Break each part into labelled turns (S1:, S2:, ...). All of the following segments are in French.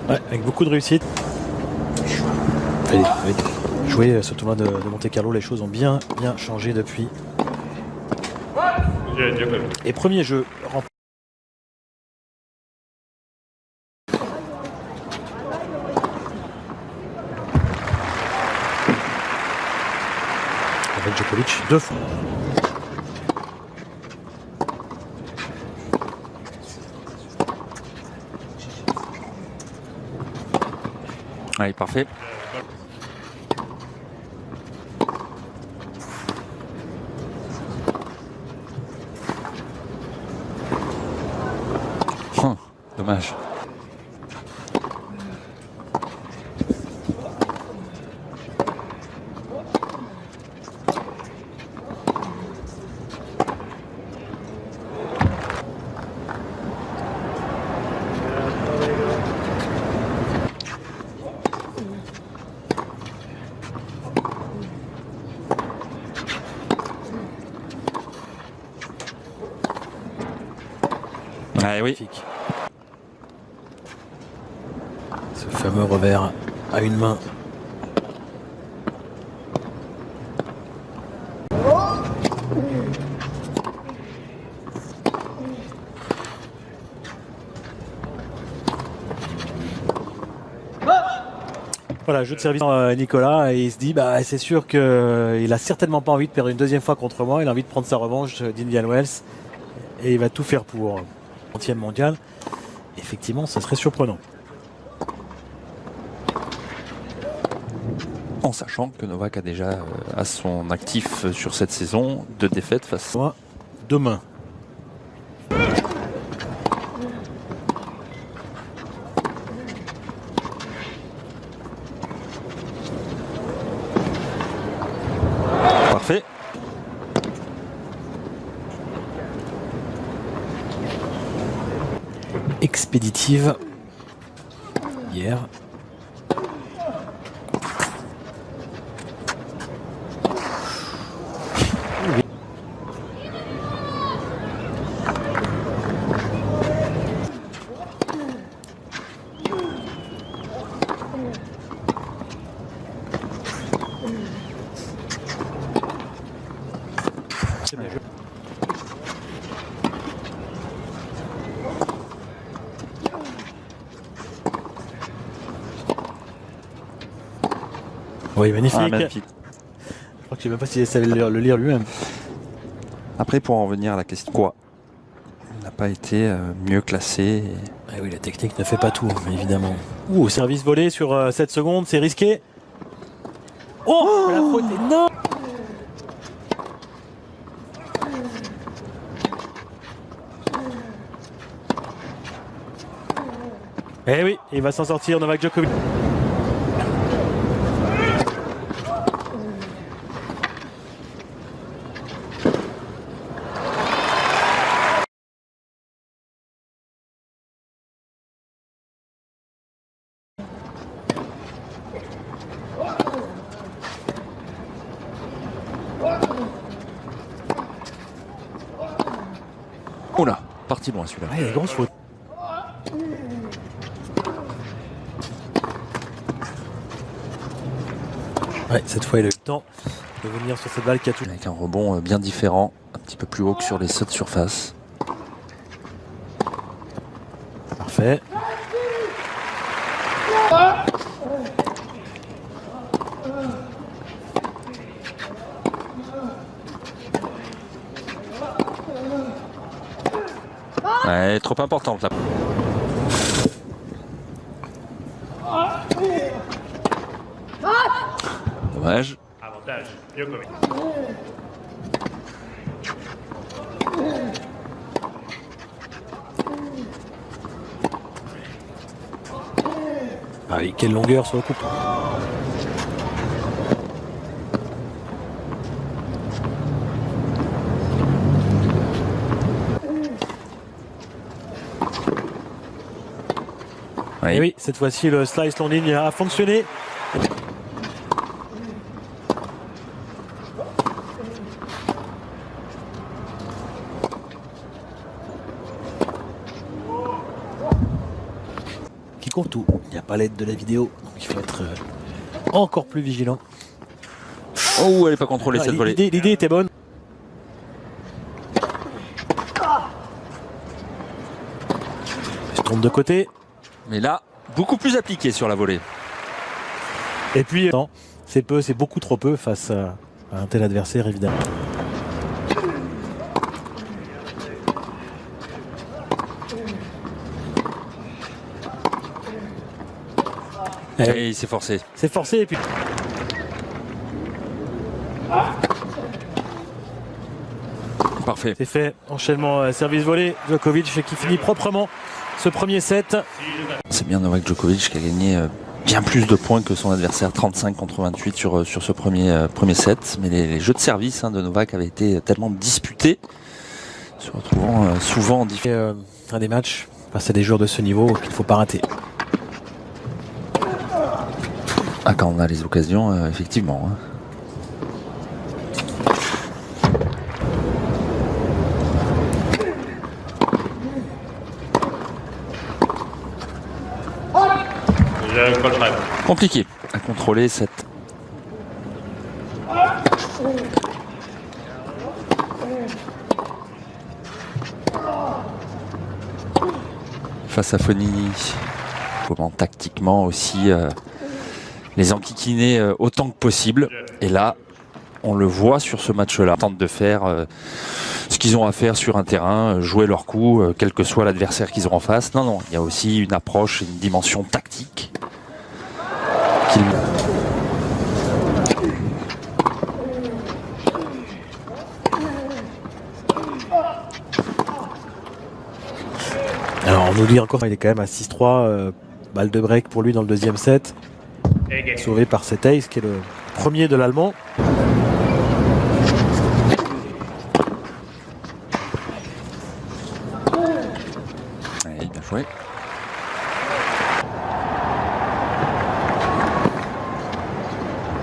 S1: Ouais, avec beaucoup de réussite. Avec jouer ce tournoi de Monte Carlo, les choses ont bien changé depuis. Et premier jeu avec Djokovic 2 fois.
S2: Allez, parfait. Dommage. Ah oui.
S1: Ce fameux revers à une main. Voilà, jeu de service à Nicolas et il se dit bah c'est sûr qu'il a certainement pas envie de perdre une deuxième fois contre moi, il a envie de prendre sa revanche d'Indian Wells et il va tout faire pour 30e mondial. Effectivement, ça serait surprenant.
S2: En sachant que Novak a déjà à son actif sur cette saison 2 défaites face
S1: à demain.
S2: Parfait.
S1: Expéditive hier. C'est bien joué. Oui, magnifique.
S2: Ah, magnifique.
S1: Je crois que je ne sais même pas s'il savait le lire lui-même.
S2: Après, pour en revenir à la question, quoi, il n'a pas été mieux classé.
S1: Ah oui, la technique ne fait pas tout, évidemment. Ouh, service volé sur 7 secondes, c'est risqué. Oh, la faute est énorme. Eh oui, il va s'en sortir, Novak Djokovic.
S2: Oula, parti loin celui-là.
S1: Ouais, grosse faute. Ouais, cette fois, il a eu le temps de venir sur cette balle qui a touché.
S2: Avec un rebond bien différent, un petit peu plus haut que sur les sauts de surface.
S1: Parfait.
S2: Ouais, trop importante là. Dommage.
S3: Avantage, Djokovic.
S1: Ah oui, quelle longueur sur le coup.
S2: Oui.
S1: Et oui, cette fois-ci, le slice long ligne a fonctionné. Qui compte tout. Il n'y a pas l'aide de la vidéo, donc il faut être encore plus vigilant.
S2: Oh, elle n'est pas contrôlée cette volée.
S1: L'idée était bonne. Il se trompe de côté.
S2: Mais là, beaucoup plus appliqué sur la volée.
S1: Et puis, c'est beaucoup trop peu face à un tel adversaire, évidemment.
S2: Et il s'est forcé.
S1: C'est forcé et puis...
S2: Parfait.
S1: C'est fait. Enchaînement service volé. Djokovic qui finit proprement ce premier set.
S2: C'est bien Novak Djokovic qui a gagné bien plus de points que son adversaire, 35 contre 28 sur ce premier set. Mais les jeux de service de Novak avaient été tellement disputés, se retrouvant souvent en difficulté.
S1: Un des matchs face à des joueurs de ce niveau qu'il ne faut pas rater.
S2: Ah, quand on a les occasions, effectivement. Compliqué à contrôler cette... Face à Fognini. Comment tactiquement aussi les enquiquiner autant que possible. Et là, on le voit sur ce match-là. Ils tentent de faire ce qu'ils ont à faire sur un terrain, jouer leur coup, quel que soit l'adversaire qu'ils ont en face. Non, non, il y a aussi une approche, une dimension tactique.
S1: Alors on nous dit encore il est quand même à 6-3, balle de break pour lui dans le deuxième set, sauvé par cet ace qui est le premier de l'Allemand.
S2: Ouais, bien joué.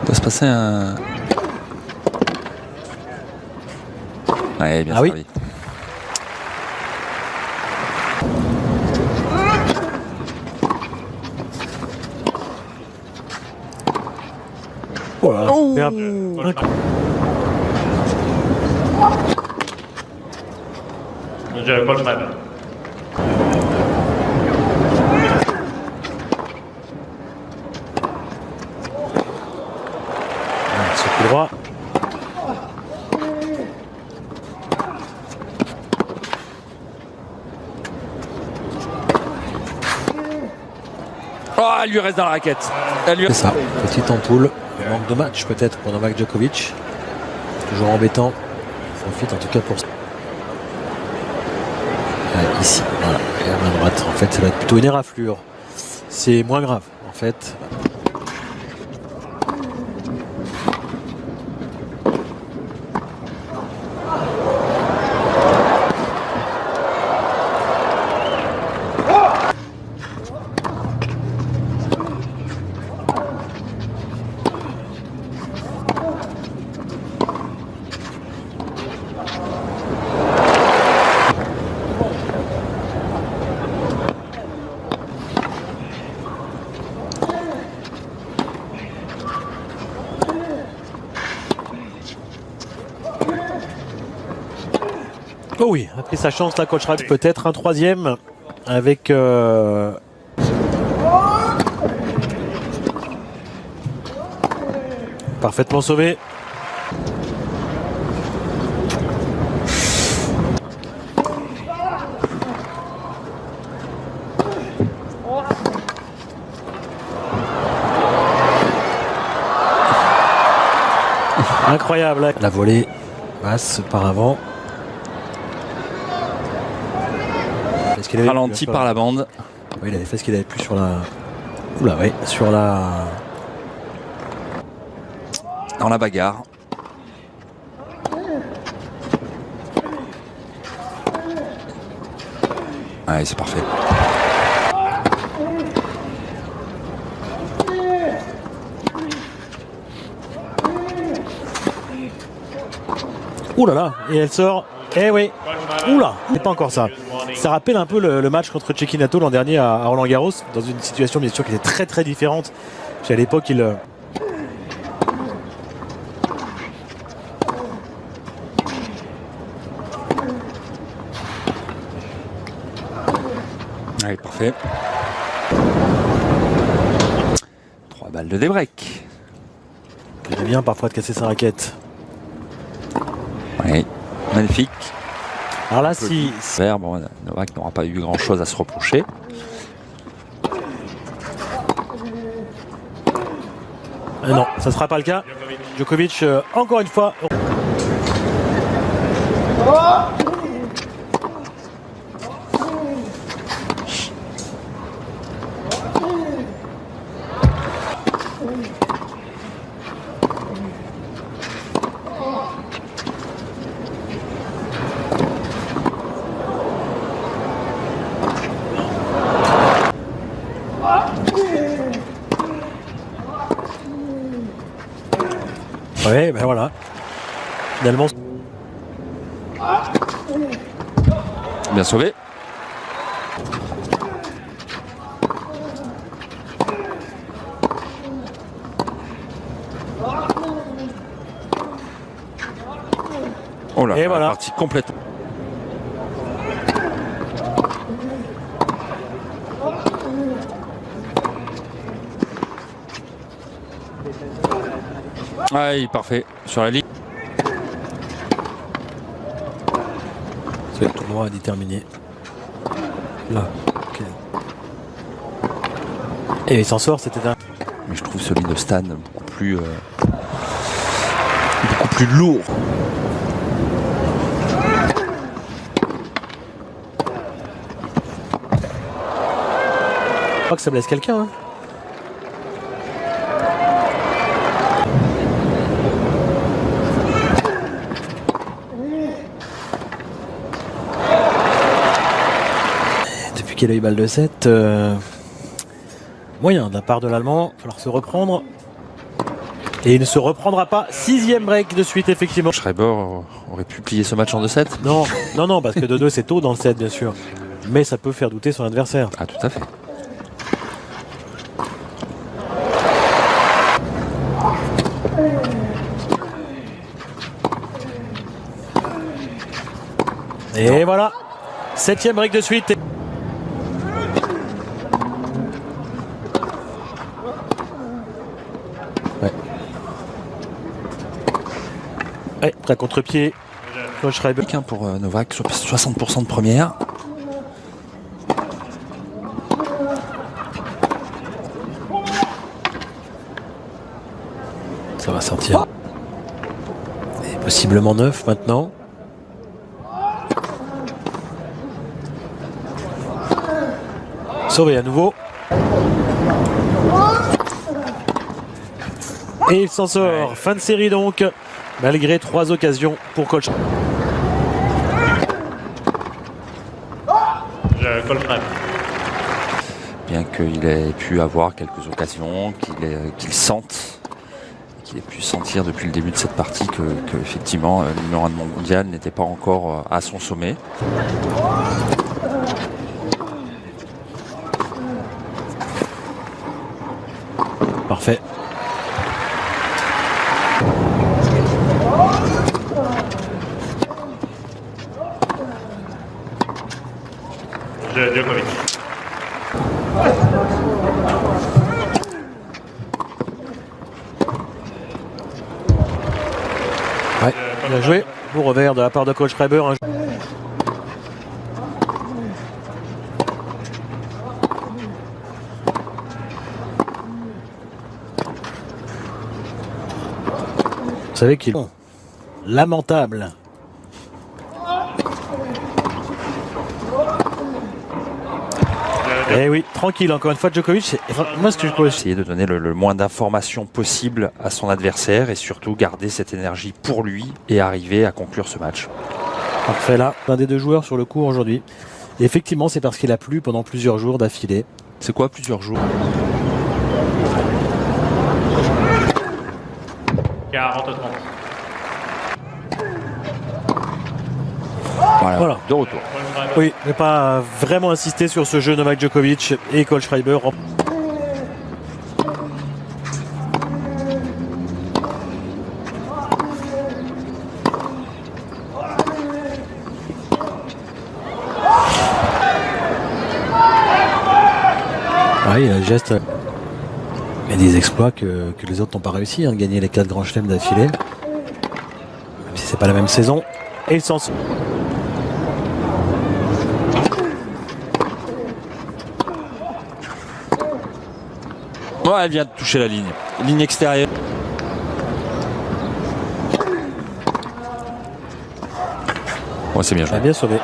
S2: Il doit se passer un... Ouais, bien servi.
S1: Oui. Voilà.
S2: Oh,
S1: ce coup droit.
S2: oh, elle lui reste dans la raquette.
S1: C'est ça, petite ampoule. Manque de match peut-être pour Novak Djokovic. Toujours embêtant. Il profite en tout cas pour ça. Ici, voilà. Et à main droite, en fait, ça va être plutôt une éraflure. C'est moins grave, en fait. Oh oui, a pris sa chance la coach Rack, peut-être un troisième avec parfaitement sauvé. Incroyable, la volée passe par avant.
S2: Ralenti par la bande.
S1: Oui, il avait fait ce qu'il avait plus sur la... Oula, oui, sur la...
S2: Dans la bagarre. Ouais, c'est parfait.
S1: Ouh là là, et elle sort. Eh oui, Oula, c'est pas encore ça. Ça rappelle un peu le match contre Cecchinato l'an dernier à Roland Garros, dans une situation bien sûr qui était très très différente. Parce qu'à l'époque, il...
S2: Allez, parfait. 3 balles de débreak.
S1: Il est bien parfois de casser sa raquette.
S2: Oui, magnifique.
S1: Alors là, si...
S2: Bon, Novak n'aura pas eu grand chose à se reprocher.
S1: Non, ça ne sera pas le cas. Djokovic, encore une fois... Ouais, ben voilà. Finalement.
S2: Bien sauvé. Oh là,
S1: et voilà.
S2: Partie complète. Ouais, parfait. Sur la ligne.
S1: C'est le tournoi à déterminer. Là. Okay. Et il s'en sort, c'était un...
S2: Mais je trouve celui de Stan beaucoup plus lourd.
S1: Je crois que ça blesse quelqu'un. Hein. Depuis qu'il a eu balle de 7, moyen de la part de l'Allemand. Il va falloir se reprendre. Et il ne se reprendra pas. 6e break de suite, effectivement.
S2: Schreiber aurait pu plier ce match en 2-7.
S1: Non, non, non, parce que 2-2 c'est tôt dans le set, bien sûr. Mais ça peut faire douter son adversaire.
S2: Ah, tout à fait.
S1: Et voilà, 7e break de suite. Ouais. Ouais, très contre-pied. Schreiber.
S2: Pour Novak, 60% de première.
S1: Ça va sortir. Et possiblement 9 maintenant. Sauvé à nouveau. Et il s'en sort. Fin de série donc, malgré 3 occasions pour Colch.
S2: Bien qu'il ait pu avoir quelques occasions, qu'il sente, qu'il ait pu sentir depuis le début de cette partie que effectivement le numéro 1 mondial n'était pas encore à son sommet.
S1: Parfait.
S3: Djokovic.
S1: Ouais, bien joué. Beau revers de la part de coach Schreiber. Vous savez qu'il est lamentable. Eh oui, tranquille, encore une fois Djokovic. Moi, ce que je peux
S2: Essayer de donner le moins d'informations possible à son adversaire et surtout garder cette énergie pour lui et arriver à conclure ce match.
S1: Parfait là, un des deux joueurs sur le court aujourd'hui. Et effectivement, c'est parce qu'il a plu pendant plusieurs jours d'affilée.
S2: C'est quoi plusieurs jours?
S3: 40-30.
S1: Voilà.
S2: De retour.
S1: Oui, mais pas vraiment insister sur ce jeu Novak Djokovic et Kohlschreiber. Oui, il a le geste. Mais des exploits que les autres n'ont pas réussi, hein, de gagner les 4 grands chelems d'affilée. Même si c'est pas la même saison. Et il s'en sort.
S2: Ouais, elle vient de toucher la ligne. Ligne extérieure. Ouais, c'est bien joué.
S1: Bien sauvé.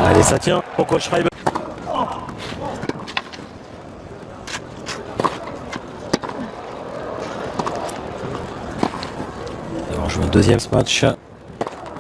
S1: Allez, ça tient pour Kohlschreiber. On joue un deuxième match.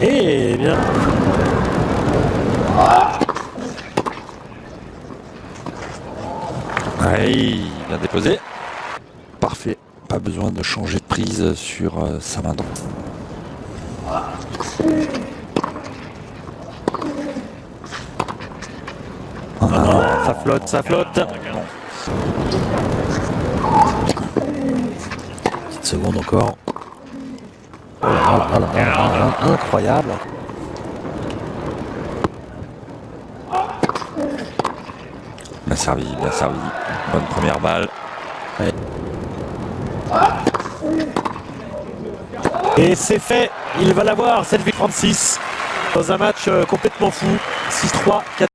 S1: Et bien.
S2: Ouais, bien déposé. Parfait. Pas besoin de changer de prise sur sa main droite.
S1: Ça flotte, ça flotte. Petite seconde encore. Oh là là là là, incroyable.
S2: Bien servi, bien servi. Bonne première balle.
S1: Ouais. Et c'est fait, il va l'avoir, 7,36 dans un match complètement fou. 6-3, 4.